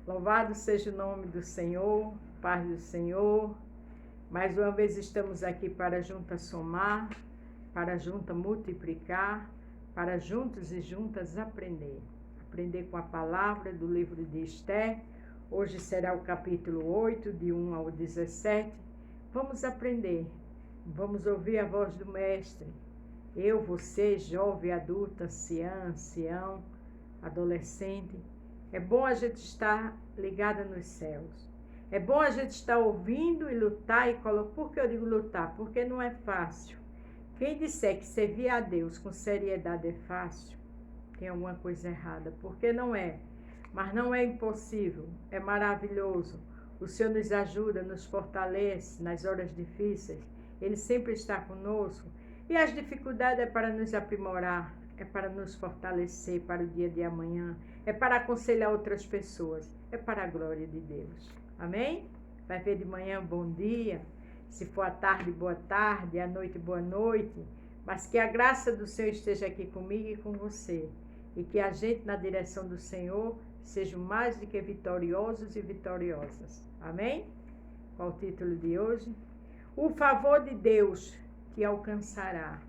Louvado seja o nome do Senhor, paz do Senhor. Mais uma vez estamos aqui para juntas somar, para juntas multiplicar, para juntos e juntas aprender. Aprender com a palavra do livro de Esther. Hoje será o capítulo 8, de 1 ao 17. Vamos aprender, vamos ouvir a voz do Mestre. Eu, você, jovem, adulto, ancião, adolescente. É bom a gente estar ligada nos céus. É bom a gente estar ouvindo e lutar e colocar. Por que eu digo lutar? Porque não é fácil. Quem disser que servir a Deus com seriedade é fácil, tem alguma coisa errada. Porque não é. Mas não é impossível. É maravilhoso. O Senhor nos ajuda, nos fortalece nas horas difíceis. Ele sempre está conosco. E as dificuldades é para nos aprimorar, é para nos fortalecer para o dia de amanhã, é para aconselhar outras pessoas, é para a glória de Deus. Amém? Vai ver de manhã, bom dia. Se for à tarde, boa tarde. À noite, boa noite. Mas que a graça do Senhor esteja aqui comigo e com você. E que a gente, na direção do Senhor, sejam mais do que vitoriosos e vitoriosas. Amém? Qual o título de hoje? O favor de Deus te alcançará.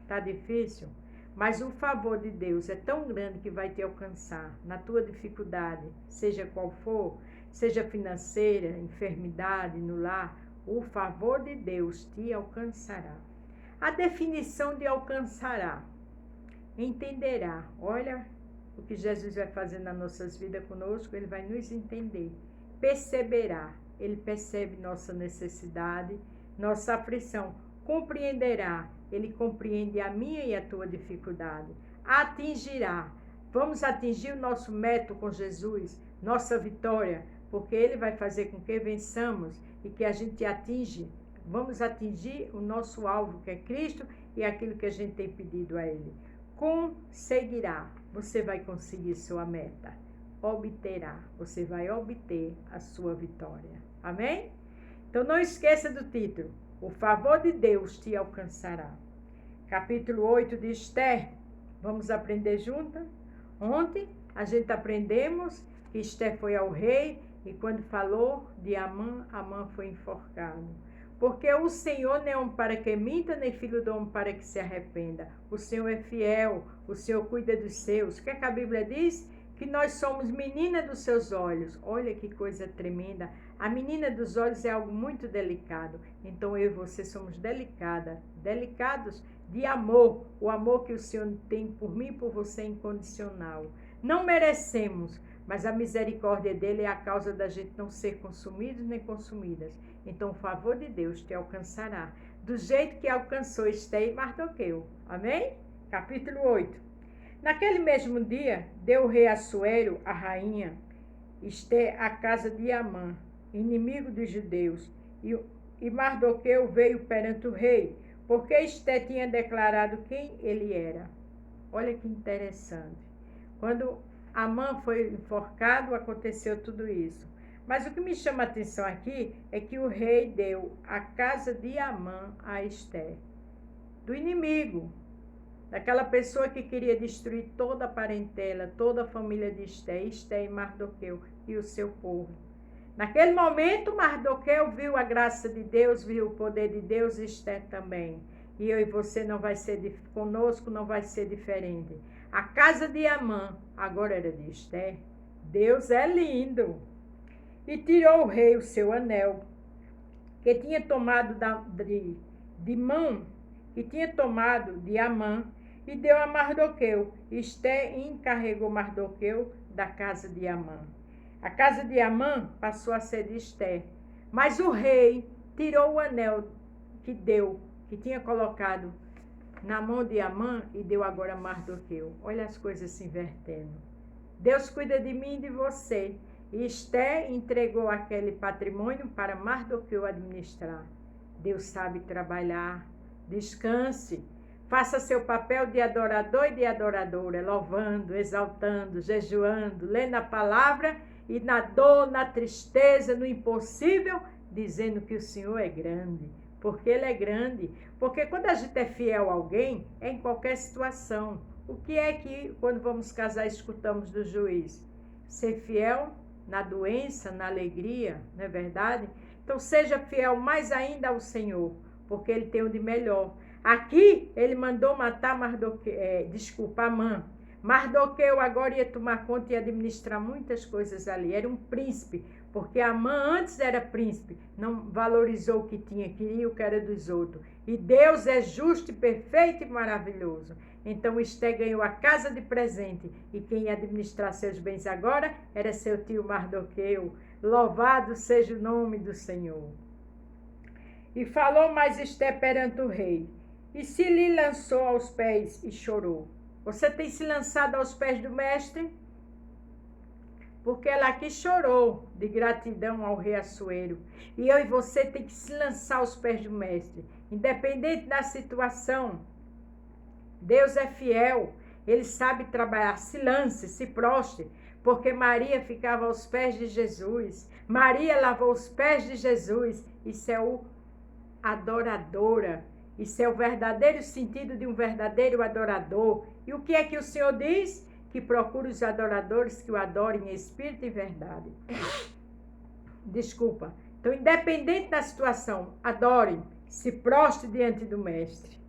Tá difícil? Mas o favor de Deus é tão grande que vai te alcançar na tua dificuldade, seja qual for, seja financeira, enfermidade, no lar, o favor de Deus te alcançará. A definição de alcançará, entenderá. Olha o que Jesus vai fazer nas nossas vidas conosco, ele vai nos entender. Perceberá, ele percebe nossa necessidade, nossa aflição. Compreenderá, ele compreende a minha e a tua dificuldade. Atingirá, vamos atingir o nosso método com Jesus, nossa vitória, porque ele vai fazer com que vençamos e que a gente vamos atingir o nosso alvo, que é Cristo, e aquilo que a gente tem pedido a ele. Conseguirá, você vai conseguir sua meta. Obterá, você vai obter a sua vitória. Amém? Então não esqueça do título. O favor de Deus te alcançará. Capítulo 8 de Esther. Vamos aprender juntas? Ontem a gente aprendemos que Esther foi ao rei e quando falou de Amã, Amã foi enforcado. Porque o Senhor não é homem para que minta, nem filho do homem para que se arrependa. O Senhor é fiel, o Senhor cuida dos seus. O que é que a Bíblia diz? Que nós somos menina dos seus olhos. Olha que coisa tremenda. A menina dos olhos é algo muito delicado. Então eu e você somos delicados de amor. O amor que o Senhor tem por mim e por você é incondicional. Não merecemos, mas a misericórdia dele é a causa da gente não ser consumidos nem consumidas. Então o favor de Deus te alcançará. Do jeito que alcançou Esther e Mardoqueu. Amém? Capítulo 8. Naquele mesmo dia, deu o rei Assuero, a rainha, Esther, a casa de Amã, inimigo dos judeus, e Mardoqueu veio perante o rei, porque Esther tinha declarado quem ele era. Olha que interessante. Quando Amã foi enforcado, aconteceu tudo isso. Mas o que me chama a atenção aqui é que o rei deu a casa de Amã a Esther, do inimigo, daquela pessoa que queria destruir toda a parentela, toda a família de Esther e Mardoqueu e o seu povo. Naquele momento, Mardoqueu viu a graça de Deus, viu o poder de Deus e Esther também. E eu e você conosco não vai ser diferente. A casa de Amã agora era de Esther. Deus é lindo. E tirou o rei o seu anel, que tinha tomado de mão, que tinha tomado de Amã, e deu a Mardoqueu. Esther encarregou Mardoqueu da casa de Amã. A casa de Amã passou a ser de Esther. Mas o rei tirou o anel que tinha colocado na mão de Amã e deu agora a Mardoqueu. Olha as coisas se invertendo. Deus cuida de mim e de você. E Esther entregou aquele patrimônio para Mardoqueu administrar. Deus sabe trabalhar. Descanse. Faça seu papel de adorador e de adoradora, louvando, exaltando, jejuando, lendo a palavra e na dor, na tristeza, no impossível, dizendo que o Senhor é grande, porque Ele é grande. Porque quando a gente é fiel a alguém, é em qualquer situação. O que é que, quando vamos casar, escutamos do juiz? Ser fiel na doença, na alegria, não é verdade? Então seja fiel mais ainda ao Senhor, porque Ele tem o de melhor. Aqui ele mandou matar Amã. Mardoqueu agora ia tomar conta e administrar muitas coisas ali. Era um príncipe, porque Amã antes era príncipe, não valorizou o que tinha, queria o que era dos outros. E Deus é justo, perfeito e maravilhoso. Então Esté ganhou a casa de presente, e quem ia administrar seus bens agora era seu tio Mardoqueu. Louvado seja o nome do Senhor. E falou mais Esté perante o rei, e se lhe lançou aos pés e chorou. Você tem se lançado aos pés do mestre? Porque ela aqui chorou de gratidão ao rei Assuero. E eu e você tem que se lançar aos pés do mestre. Independente da situação, Deus é fiel. Ele sabe trabalhar. Se lance, se prostre. Porque Maria ficava aos pés de Jesus. Maria lavou os pés de Jesus. Isso é o adoradora. Isso é o verdadeiro sentido de um verdadeiro adorador. E o que é que o Senhor diz? Que procure os adoradores que o adorem em espírito e verdade. Desculpa. Então, independente da situação, adore, se prostre diante do mestre.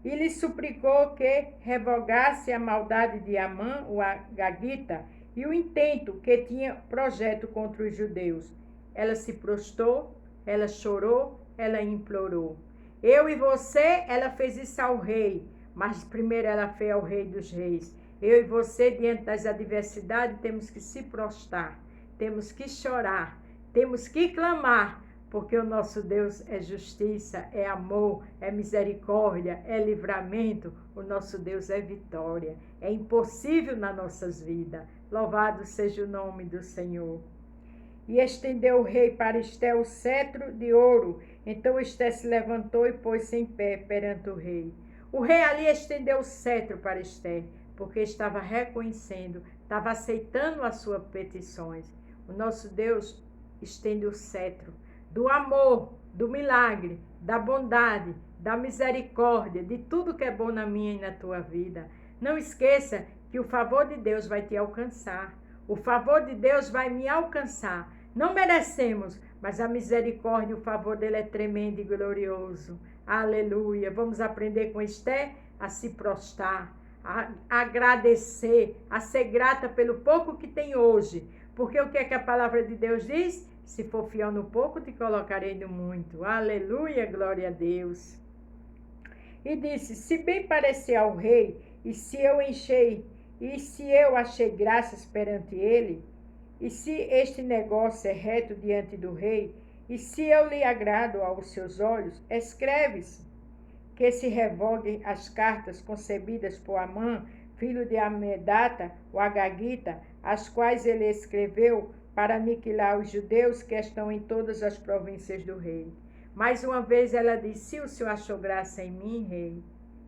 E lhe suplicou que revogasse a maldade de Amã, o Agagita, e o intento que tinha projeto contra os judeus. Ela se prostrou, ela chorou, ela implorou. Eu e você, ela fez isso ao rei, mas primeiro ela fez ao rei dos reis. Eu e você, diante das adversidades, temos que se prostrar, temos que chorar, temos que clamar, porque o nosso Deus é justiça, é amor, é misericórdia, é livramento. O nosso Deus é vitória. É impossível nas nossas vidas. Louvado seja o nome do Senhor. E estendeu o rei para Esté o cetro de ouro. Então Esté se levantou e pôs-se em pé perante o rei. O rei ali estendeu o cetro para Esté, porque estava reconhecendo, estava aceitando as suas petições. O nosso Deus estende o cetro do amor, do milagre, da bondade, da misericórdia, de tudo que é bom na minha e na tua vida. Não esqueça que o favor de Deus vai te alcançar. O favor de Deus vai me alcançar. Não merecemos, mas a misericórdia e o favor dele é tremendo e glorioso. Aleluia. Vamos aprender com Esté a se prostrar, a agradecer, a ser grata pelo pouco que tem hoje. Porque o que é que a palavra de Deus diz? Se for fiel no pouco, te colocarei no muito. Aleluia, glória a Deus. E disse, se bem parecer ao rei, e se eu achei graças perante ele, e se este negócio é reto diante do rei, e se eu lhe agrado aos seus olhos, escreve-se que se revoguem as cartas concebidas por Amã, filho de Amedata, o Agagita, as quais ele escreveu para aniquilar os judeus que estão em todas as províncias do rei. Mais uma vez ela disse, se o Senhor achou graça em mim, rei,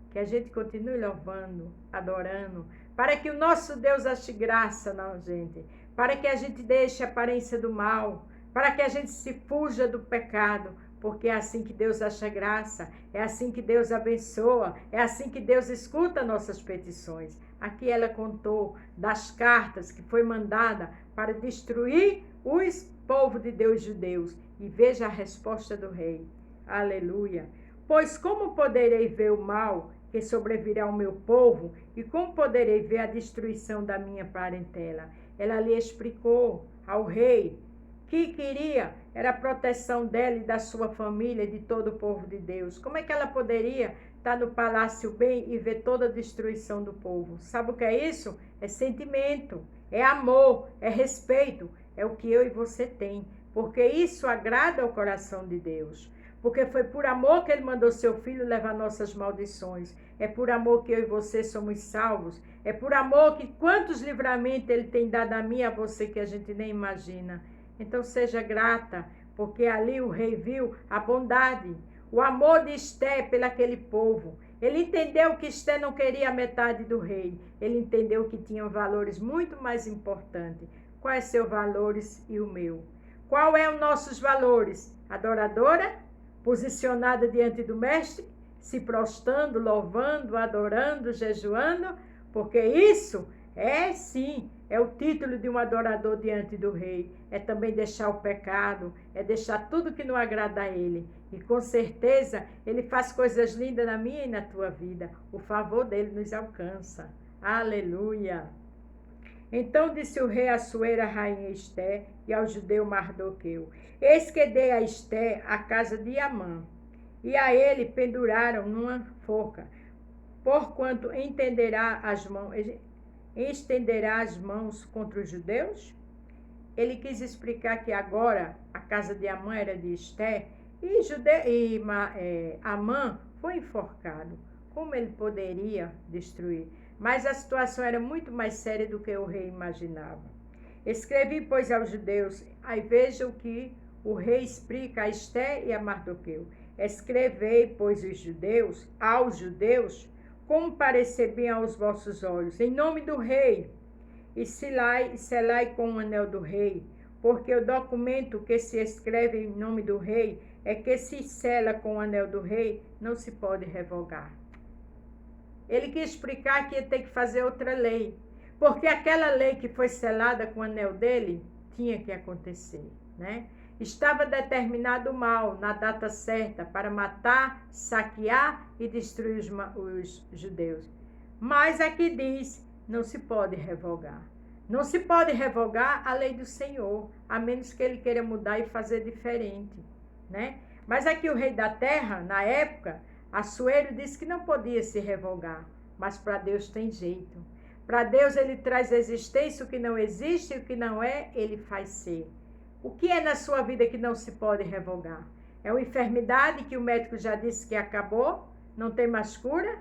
que a gente continue louvando, adorando, para que o nosso Deus ache graça na gente, para que a gente deixe a aparência do mal, para que a gente se fuja do pecado, porque é assim que Deus acha graça, é assim que Deus abençoa, é assim que Deus escuta nossas petições. Aqui ela contou das cartas que foi mandada para destruir os povos de Deus judeus. E veja a resposta do rei. Aleluia. Pois como poderei ver o mal que sobrevirá ao meu povo, e como poderei ver a destruição da minha parentela? Ela lhe explicou ao rei que queria era a proteção dela e da sua família, de todo o povo de Deus. Como é que ela poderia estar no palácio bem e ver toda a destruição do povo? Sabe o que é isso? É sentimento, é amor, é respeito, é o que eu e você tem, porque isso agrada ao coração de Deus. Porque foi por amor que ele mandou seu filho levar nossas maldições. É por amor que eu e você somos salvos. É por amor que quantos livramentos ele tem dado a mim e a você que a gente nem imagina. Então seja grata, porque ali o rei viu a bondade, o amor de Esté pelaquele povo. Ele entendeu que Esté não queria a metade do rei. Ele entendeu que tinha valores muito mais importantes. Quais são seus valores e o meu? Qual é os nossos valores? Adoradora, posicionada diante do mestre, se prostrando, louvando, adorando, jejuando, porque isso é sim é o título de um adorador diante do rei. É também deixar o pecado, é deixar tudo que não agrada a ele. E com certeza ele faz coisas lindas na minha e na tua vida. O favor dele nos alcança. Aleluia! Então disse o rei Assuero à rainha Esté e ao judeu Mardoqueu: Eis que dei a Esté a casa de Amã, e a ele penduraram numa forca, porquanto estenderá as mãos contra os judeus? Ele quis explicar que agora a casa de Amã era de Esté e Amã foi enforcado. Como ele poderia destruir? Mas a situação era muito mais séria do que o rei imaginava. Escrevi, pois, aos judeus, aí veja o que o rei explica a Esté e a Mardoqueu. Escrevei, pois, aos judeus, como parecer bem aos vossos olhos, em nome do rei, e selai com o anel do rei, porque o documento que se escreve em nome do rei é que se sela com o anel do rei, não se pode revogar. Ele quis explicar que ia ter que fazer outra lei, porque aquela lei que foi selada com o anel dele tinha que acontecer, né? Estava determinado o mal na data certa para matar, saquear e destruir os judeus. Mas aqui diz, não se pode revogar. Não se pode revogar a lei do Senhor, a menos que ele queira mudar e fazer diferente, né? Mas aqui o rei da terra, na época, Assuero disse que não podia se revogar, mas para Deus tem jeito. Para Deus ele traz à existência o que não existe e o que não é, ele faz ser. O que é na sua vida que não se pode revogar? É uma enfermidade que o médico já disse que acabou, não tem mais cura?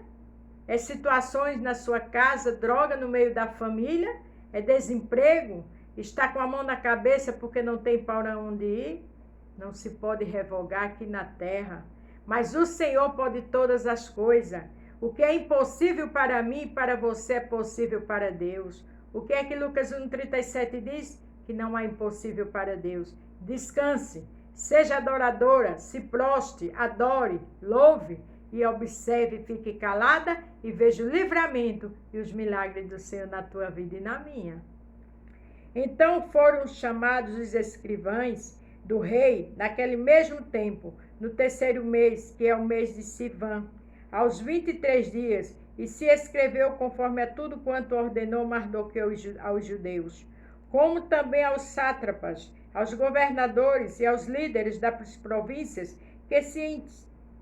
É situações na sua casa, droga no meio da família? É desemprego? Está com a mão na cabeça porque não tem para onde ir? Não se pode revogar aqui na terra. Mas o Senhor pode todas as coisas. O que é impossível para mim e para você é possível para Deus. O que é que Lucas 1,37 diz? Que não há impossível para Deus. Descanse, seja adoradora, se proste, adore, louve e observe, fique calada e veja o livramento e os milagres do Senhor na tua vida e na minha. Então foram chamados os escrivães do rei naquele mesmo tempo, no terceiro mês, que é o mês de Sivan, aos 23 dias, e se escreveu conforme a tudo quanto ordenou Mardoqueu aos judeus, como também aos sátrapas, aos governadores e aos líderes das províncias que se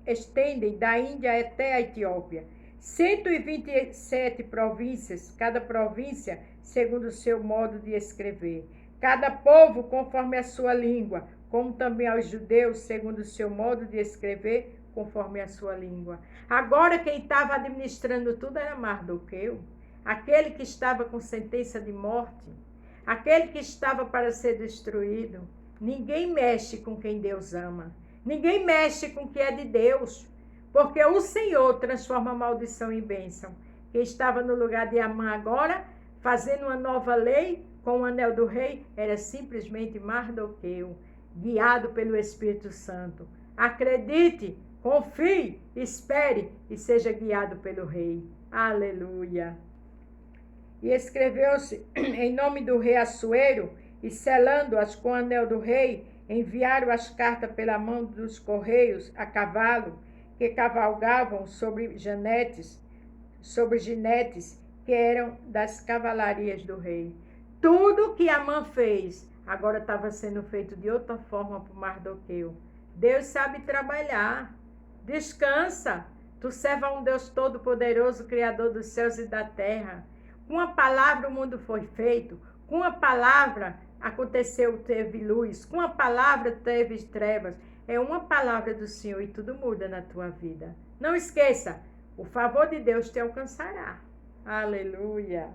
estendem da Índia até a Etiópia. 127 províncias, cada província segundo o seu modo de escrever. Cada povo conforme a sua língua, como também aos judeus segundo o seu modo de escrever, conforme a sua língua. Agora quem estava administrando tudo era Mardoqueu, aquele que estava com sentença de morte, aquele que estava para ser destruído. Ninguém mexe com quem Deus ama. Ninguém mexe com o que é de Deus. Porque o Senhor transforma a maldição em bênção. Quem estava no lugar de Amã agora, fazendo uma nova lei com o anel do rei, era simplesmente Mardoqueu, guiado pelo Espírito Santo. Acredite, confie, espere e seja guiado pelo rei. Aleluia. E escreveu-se em nome do rei Assuero, e selando-as com o anel do rei, enviaram as cartas pela mão dos correios a cavalo, que cavalgavam sobre jinetes, que eram das cavalarias do rei. Tudo que Amã fez, agora estava sendo feito de outra forma por Mardoqueu. Deus sabe trabalhar. Descansa. Tu serve a um Deus todo-poderoso, Criador dos céus e da terra. Com a palavra o mundo foi feito. Com a palavra aconteceu, teve luz. Com a palavra teve trevas. É uma palavra do Senhor e tudo muda na tua vida. Não esqueça, o favor de Deus te alcançará. Aleluia.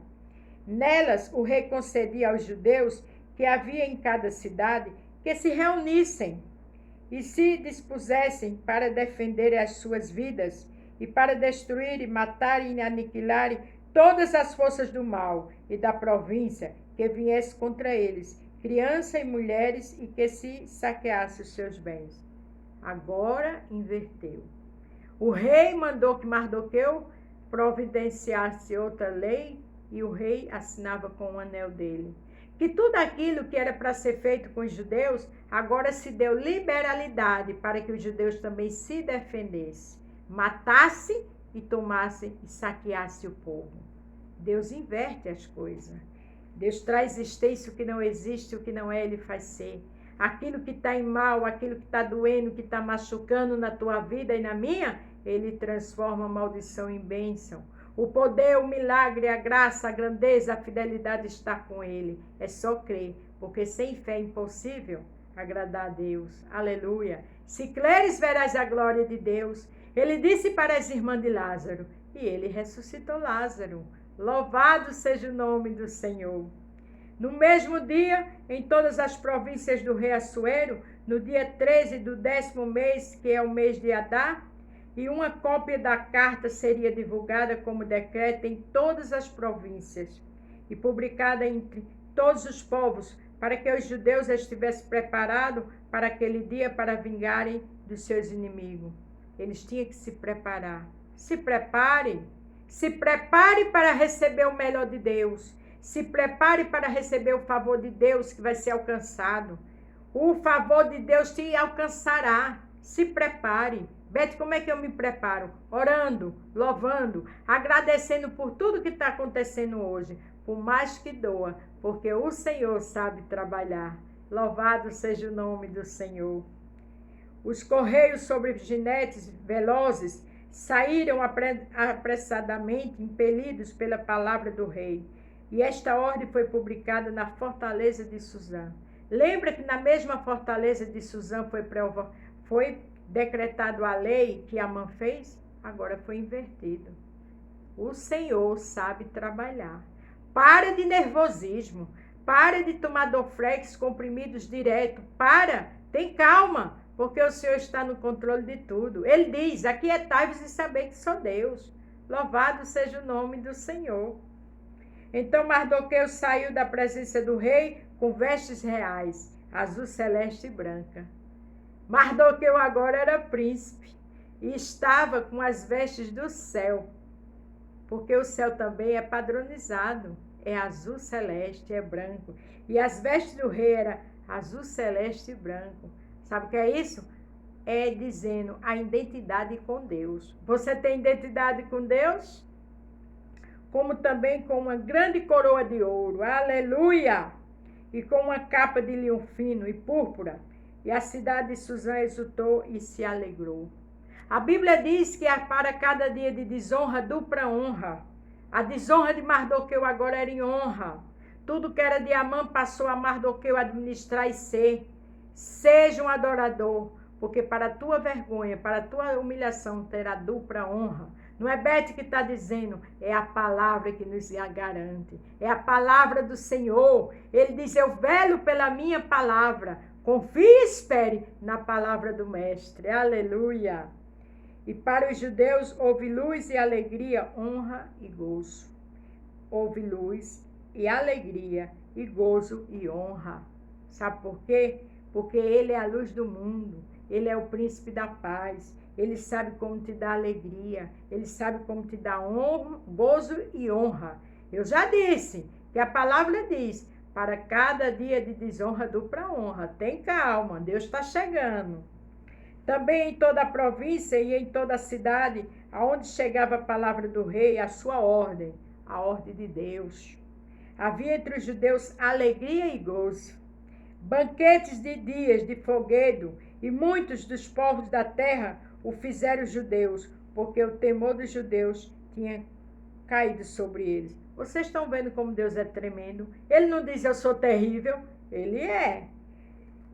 Nelas o rei concedia aos judeus que havia em cada cidade que se reunissem e se dispusessem para defender as suas vidas e para destruir e matar e aniquilarem todas as forças do mal e da província que viesse contra eles, crianças e mulheres, e que se saqueasse os seus bens. Agora inverteu. O rei mandou que Mardoqueu providenciasse outra lei e o rei assinava com o anel dele. Que tudo aquilo que era para ser feito com os judeus, agora se deu liberalidade para que os judeus também se defendessem, matassem e tomassem e saqueassem o povo. Deus inverte as coisas. Deus traz existência o que não existe, o que não é, Ele faz ser. Aquilo que está em mal, aquilo que está doendo, que está machucando na tua vida e na minha, Ele transforma a maldição em bênção. O poder, o milagre, a graça, a grandeza, a fidelidade está com Ele. É só crer, porque sem fé é impossível agradar a Deus. Aleluia. Se creres, verás a glória de Deus. Ele disse para as irmãs de Lázaro, e Ele ressuscitou Lázaro. Louvado seja o nome do Senhor. No mesmo dia, em todas as províncias do rei Assuero, no dia 13 do 10º mês, que é o mês de Adar, e uma cópia da carta seria divulgada como decreto em todas as províncias e publicada entre todos os povos, para que os judeus estivessem preparados para aquele dia para vingarem dos seus inimigos. Eles tinham que se preparar. Se preparem. Se prepare para receber o melhor de Deus. Se prepare para receber o favor de Deus que vai ser alcançado. O favor de Deus te alcançará. Se prepare. Beth, como é que eu me preparo? Orando, louvando, agradecendo por tudo que está acontecendo hoje. Por mais que doa, porque o Senhor sabe trabalhar. Louvado seja o nome do Senhor. Os correios sobre jinetes velozes saíram apressadamente, impelidos pela palavra do rei. E esta ordem foi publicada na fortaleza de Suzã. Lembra que na mesma fortaleza de Suzã foi decretado a lei que Amã fez? Agora foi invertido. O Senhor sabe trabalhar. Para de nervosismo. Para de tomar Dorflex, comprimidos direto. Tem calma. Porque o Senhor está no controle de tudo. Ele diz, aquietai-vos e saber que sou Deus. Louvado seja o nome do Senhor. Então Mardoqueu saiu da presença do rei com vestes reais, azul celeste e branca. Mardoqueu agora era príncipe e estava com as vestes do céu. Porque o céu também é padronizado. É azul celeste, é branco. E as vestes do rei eram azul celeste e branco. Sabe o que é isso? É dizendo a identidade com Deus. Você tem identidade com Deus? Como também com uma grande coroa de ouro. Aleluia! E com uma capa de linho fino e púrpura. E a cidade de Suzã exultou e se alegrou. A Bíblia diz que para cada dia de desonra, dupla honra. A desonra de Mardoqueu agora era em honra. Tudo que era de Amã passou a Mardoqueu administrar e ser. Seja um adorador, porque para a tua vergonha, para a tua humilhação terá dupla honra. Não é Beth que está dizendo, é a palavra que nos garante. É a palavra do Senhor. Ele diz, eu velo pela minha palavra. Confie e espere na palavra do Mestre. Aleluia. E para os judeus houve luz e alegria, honra e gozo. Houve luz e alegria e gozo e honra. Sabe por quê? Porque Ele é a luz do mundo, Ele é o príncipe da paz, Ele sabe como te dar alegria, Ele sabe como te dar honra, gozo e honra. Eu já disse que a palavra diz, para cada dia de desonra, dupla honra. Tem calma, Deus está chegando. Também em toda a província e em toda a cidade, aonde chegava a palavra do rei, a sua ordem, a ordem de Deus. Havia entre os judeus alegria e gozo. Banquetes de dias de foguedo, e muitos dos povos da terra o fizeram judeus, porque o temor dos judeus tinha caído sobre eles. Vocês estão vendo como Deus é tremendo? Ele não diz eu sou terrível, Ele é.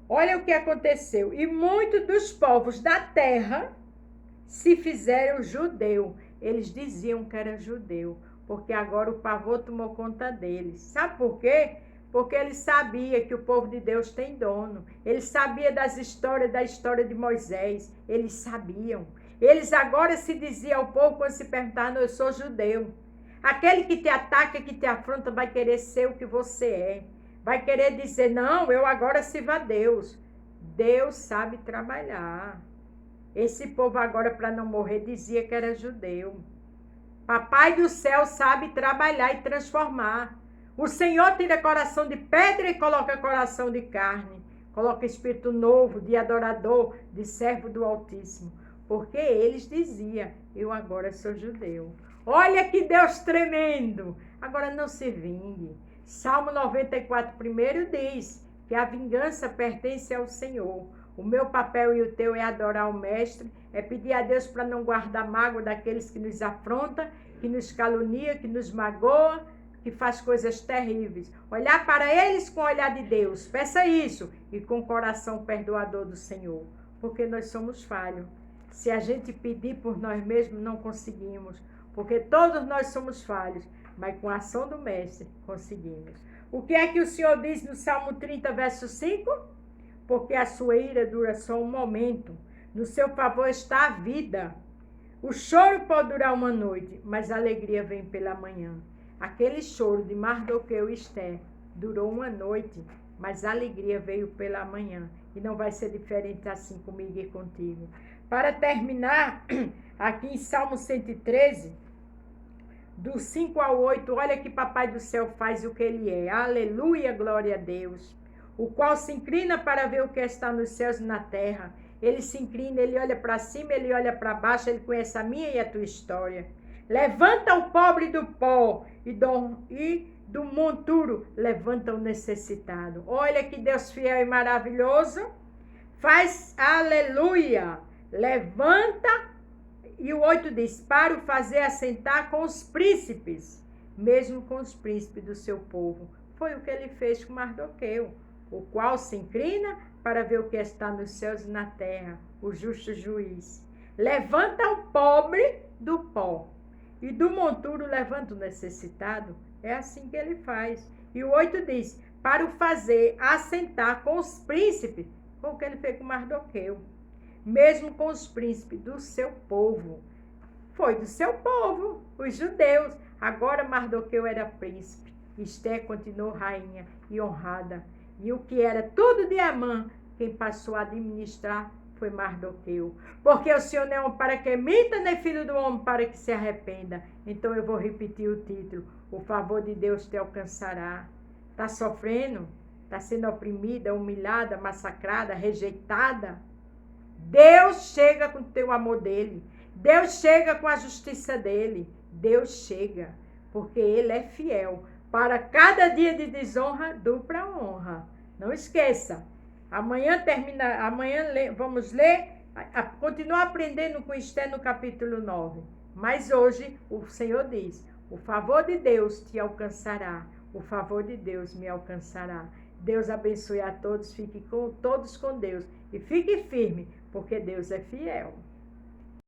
Olha o que aconteceu. E muitos dos povos da terra se fizeram judeu. Eles diziam que era judeu, porque agora o pavor tomou conta deles. Sabe por quê? Porque ele sabia que o povo de Deus tem dono. Ele sabia da história de Moisés. Eles sabiam. Eles agora se diziam ao povo, quando se perguntavam, eu sou judeu. Aquele que te ataca, que te afronta, vai querer ser o que você é. Vai querer dizer, não, eu agora sirvo a Deus. Deus sabe trabalhar. Esse povo agora, para não morrer, dizia que era judeu. Papai do céu sabe trabalhar e transformar. O Senhor tira coração de pedra e coloca coração de carne. Coloca espírito novo, de adorador, de servo do Altíssimo. Porque eles diziam, eu agora sou judeu. Olha que Deus tremendo! Agora não se vingue. Salmo 94, primeiro diz que a vingança pertence ao Senhor. O meu papel e o teu é adorar o Mestre, é pedir a Deus para não guardar mágoa daqueles que nos afrontam, que nos calunia, que nos magoa, que faz coisas terríveis. Olhar para eles com o olhar de Deus. Peça isso e com o coração perdoador do Senhor. Porque nós somos falhos. Se a gente pedir por nós mesmos, não conseguimos. Porque todos nós somos falhos. Mas com a ação do Mestre, conseguimos. O que é que o Senhor diz no Salmo 30, verso 5? Porque a sua ira dura só um momento. No seu favor está a vida. O choro pode durar uma noite, mas a alegria vem pela manhã. Aquele choro de Mardoqueu e Esther durou uma noite, mas a alegria veio pela manhã. E não vai ser diferente assim comigo e contigo. Para terminar, aqui em Salmo 113, do 5 ao 8, olha que Papai do céu faz o que ele é. Aleluia, glória a Deus. O qual se inclina para ver o que está nos céus e na terra. Ele se inclina, ele olha para cima, ele olha para baixo, ele conhece a minha e a tua história. Levanta o pobre do pó e do monturo levanta o necessitado. Olha que Deus fiel e maravilhoso. Faz aleluia. Levanta. E o 8 diz, para o fazer assentar com os príncipes, mesmo com os príncipes do seu povo. Foi o que ele fez com Mardoqueu, o qual se inclina para ver o que está nos céus e na terra, o justo juiz. Levanta o pobre do pó, e do monturo levanta o necessitado. É assim que ele faz. E o 8 diz, para o fazer assentar com os príncipes, foi o que ele fez com Mardoqueu. Mesmo com os príncipes do seu povo. Foi do seu povo, os judeus. Agora Mardoqueu era príncipe. Esther continuou rainha e honrada. E o que era tudo de Amã, quem passou a administrar foi Mardoqueu. Porque o Senhor não é homem para que minta, nem filho do homem para que se arrependa. Então eu vou repetir o título. O favor de Deus te alcançará. Está sofrendo? Está sendo oprimida, humilhada, massacrada, rejeitada? Deus chega com o teu amor dele. Deus chega com a justiça dele. Deus chega, porque ele é fiel. Para cada dia de desonra, dupla honra. Não esqueça. Amanhã vamos ler, continuar aprendendo com Esther no capítulo 9. Mas hoje o Senhor diz, o favor de Deus te alcançará. O favor de Deus me alcançará. Deus abençoe a todos, fique todos com Deus. E fique firme, porque Deus é fiel.